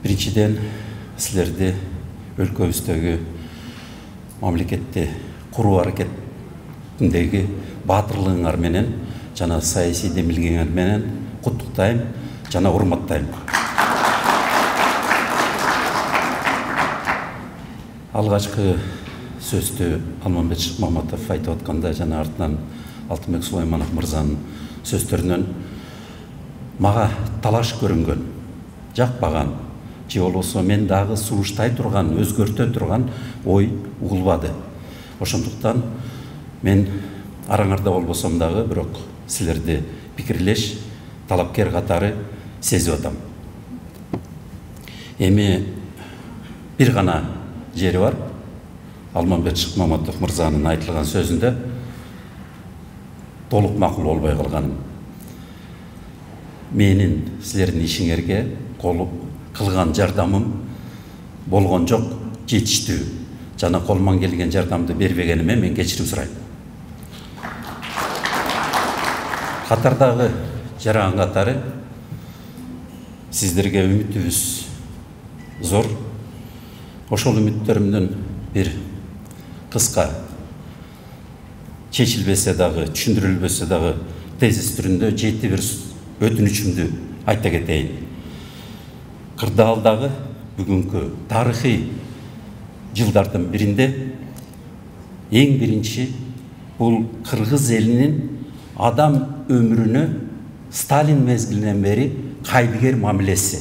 Биринчиден силерди өлкөбүздөгү мамлекетти куруу аракетиндеги баатырлыгыңар менен жана саясий демилгеңер менен куттуктайм жана урматтайм. Алгачкы сөздү Алмамбет Шыкмаматов айтып атканда жана артынан Алтынбек Сулайманов мырзанын сөздөрүнөн мага талаш көрүнгөн, жакпаган, же болбосо мен дагы сунуштай турган, өзгөртө турган ой угулбады. Ошондуктан мен араңарда болбосом дагы, бирок силерди пикирлеш талапкер катары сезип атам. Эми бир гана жери бар. Алмамбет Шыкмаматов мырзанын айтылган сөзүндө толук макул болбой калганым. Менин силердин ишиңерге кылган жардамым болгон жок, жетиштүү. Жана колуман келген жардамды бербегениме мен кечирим сурайм. Катардагы жаран катары сиздерге үмүтүбүз зор. Ошол үмүттөрүмдүн бир кыска чечилбесе дагы, түшүндүрүлбөсө дагы тезис түрүндө 7 бир өтүнүчүмдү айта кетейин. Кырдаалдагы бүгүнкү тарыхый жылдардын биринде эң биринчи бул кыргыз элинин адам өмүрүнө Сталин мезгилинен бери кайбыгер мамилеси.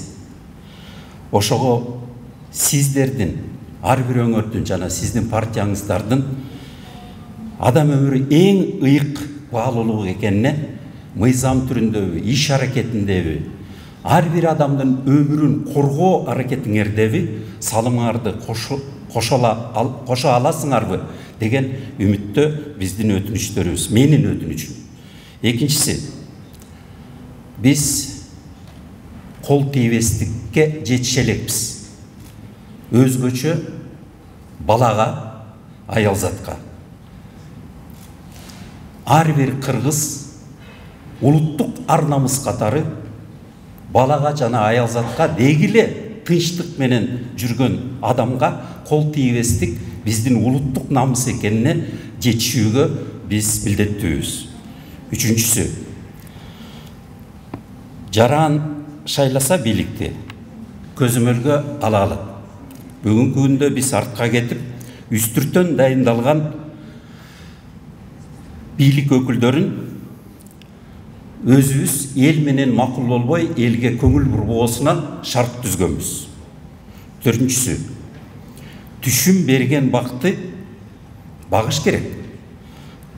Ошого сиздердин ар бирөөңөрдүн жана сиздин партияңыздардын адам өмүрү эң ыйык баалуулук экенине мыйзам түрүндөбү, иш аракетиндеби, ар бир адамдын өмүрүн коргоо аракетиңердеби салымыңарды кошо аласыңарбы деген үмүттө биздин өтүнүчтөрүбүз, менин өтүнүчүм. Экинчиси, биз кол тийбестикке жетише элекпиз. Өзгөчө балага, аялзатка. Ар бир кыргыз улуттук ар намыс катары балага жана аялзатка дегиле тынчтык менен жүргөн адамга кол тийбестик биздин улуттук намыс экенине жетишүүгө биз милдеттүүбүз. Үчүнчүсү, жаран шайласа бийликти көзөмөлгө ала алат. Бүгүнкү күндө биз артка кетип, үстүртөн дайындалган бийлик өкүлдөрүн өзүбүз эл менен макул болбой, элге көңүл бурбоосуна шарт түзгөнбүз. Төртүнчүсү, түшүм берген бакты багыш керек.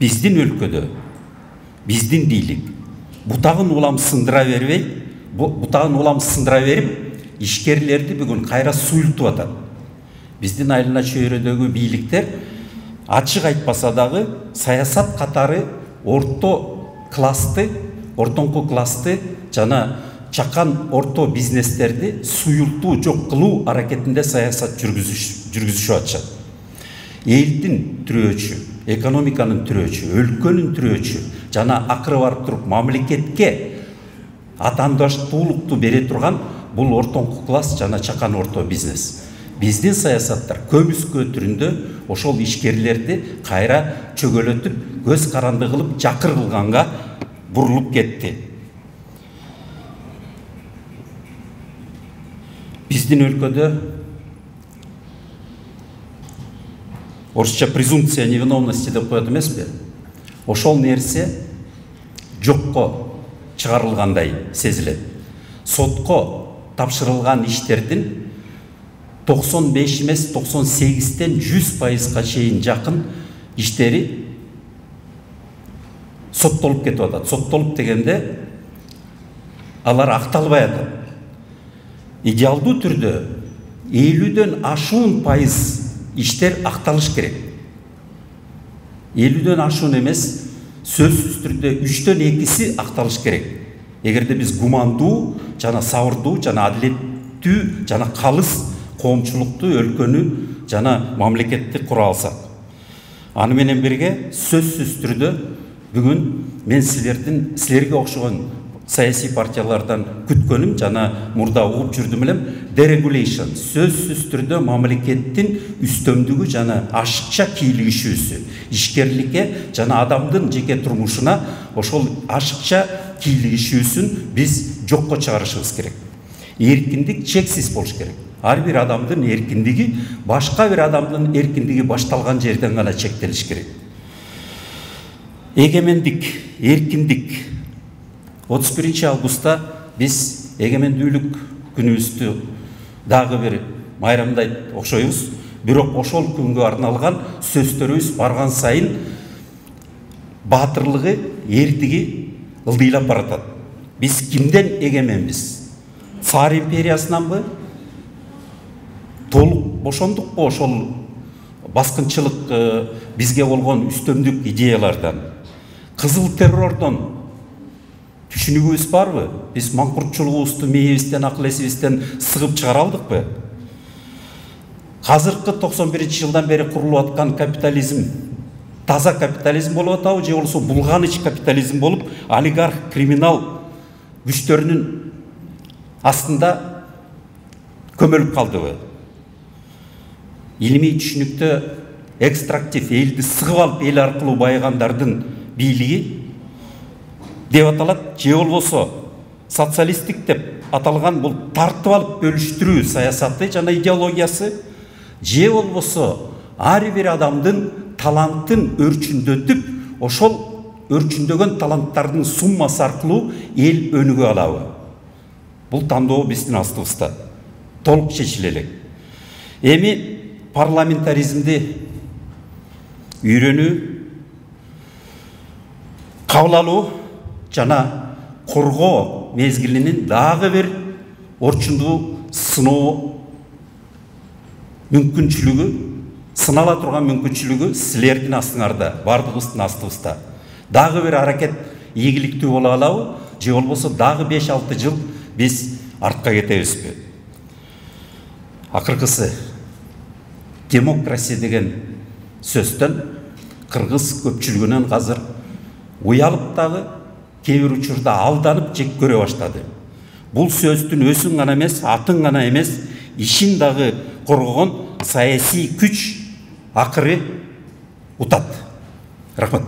Биздин өлкөдө, биздин бийлик бутагын улам сындыра берип, ишкерлерди бүгүн кайра суйлтуп атат. Биздин айылына чөйрөдөгү бийликтер ачык айтпаса дагы саясат катары ортоңку классты жана чакан орто бизнестерди суюлтуу, жок кылуу аракетинде саясат жүргүзүшүп атышат. Элдин түрөөчү, экономиканын түрөөчү, өлкөнүн түрөөчү жана акыры барып туруп мамлекетке атаандаштуулукту бере турган бул ортоңку класс жана чакан орто бизнес. Биздин саясаттар көмүскө түрүндө ошол ишкерлерди кайра чөгөлөтүп, көз каранды кылып, жакыр кылганга бурулуп кетти. Биздин өлкөдө орусча презумпция невиновности деп коет эмеспи? Ошол нерсе жокко чыгарылгандай сезилет. Сотко тапшырылган иштердин 95 эмес 98-тен 100%га чейин жакын иштери соттолуп кетип атат. Соттолуп дегенде алар акталбай атат. Идеалдуу түрдө 50-дөн ашуун пайыз иштер акталыш керек. 50-дөн ашуун эмес, сөзсүз түрдө 3-төн 2-си акталыш керек. Эгерде биз гумандуу жана сабырдуу жана адилеттүү жана калыс коомчулукту, өлкөнү жана мамлекетти кура алсак. Аны менен бирге сөзсүз түрдө бүгүн мен силерге окшогон саясий партиялардан күткөнүм жана мурда угуп жүрдүм элем, deregulation, сөзсүз түрдө мамлекеттин үстөмдүгү жана ашыкча кийлигишүүсү, ишкерликке жана адамдын жеке турмушуна ошол ашыкча кийлигишүүсүн биз жокко чыгарышыбыз керек. Эркиндик чексиз болуш керек. Ар бир адамдын эркиндиги башка бир адамдын эркиндиги башталган жерден гана чектелиш керек. Эгемендик, эркиндик. 31 августта биз эгемендүүлүк күнүбүздү дагы бир майрамдайт окшойбуз. Бирок ошол күнгө арналган сөздөрүбүз барган сайын баатырлыгы, эрдиги ылдыйлап баратат. Биз кимден эгеменбиз? Цар империясынанбы? Толук бошондукпу ошол баскынчылык бизге болгон үстөмдүк идеялардан? Кызыл террордон түшүнүгүбүз барбы? Биз маңкуртчулугубузду мээбизден, акыл эсибизден сыгып чыгара алдыкпы? Азыркы 91-жылдан бери курулуп аткан капитализм таза капитализм болуп атабы, же болбосо булганыч капитализм болуп, олигарх, криминал күчтөрүнүн астында көмөлүп калдыбы? Илимий түшүнүктө экстрактив, элди сыгып алып эл аркылуу байыгандардын бийлиги деп аталат, же болбосо социалисттик деп аталган бул тартып алып бөлүштүрүү саясаты жана идеологиясы, же болбосо ар бир адамдын талантын өрчүндөтүп, ошол өрчүндөгөн таланттардын суммасы аркылуу эл өнүгө алабы? Бул тандоо биздин астыбызда толук чечиле элек. Эми парламентаризмди үйрөнүү, кабыл алуу жана коргоо мезгилинин дагы бир орчундуу сыноо мүмкүнчүлүгү, сынала турган мүмкүнчүлүгү силердин астыңарда, бардыгыбыздын астыбызда. Дагы бир аракет ийгиликтүү боло алабы, же болбосо дагы 5-6 жыл биз артка кетебизби? Акыркысы, демократия деген сөздөн кыргыз көпчүлүгүнөн азыр уялып дагы, кээ бир учурда алданып жек көрө баштады. Бул сөздүн өзүн гана эмес, атын гана эмес, ишин дагы коргогон саясий күч акыры утат. Рахмат.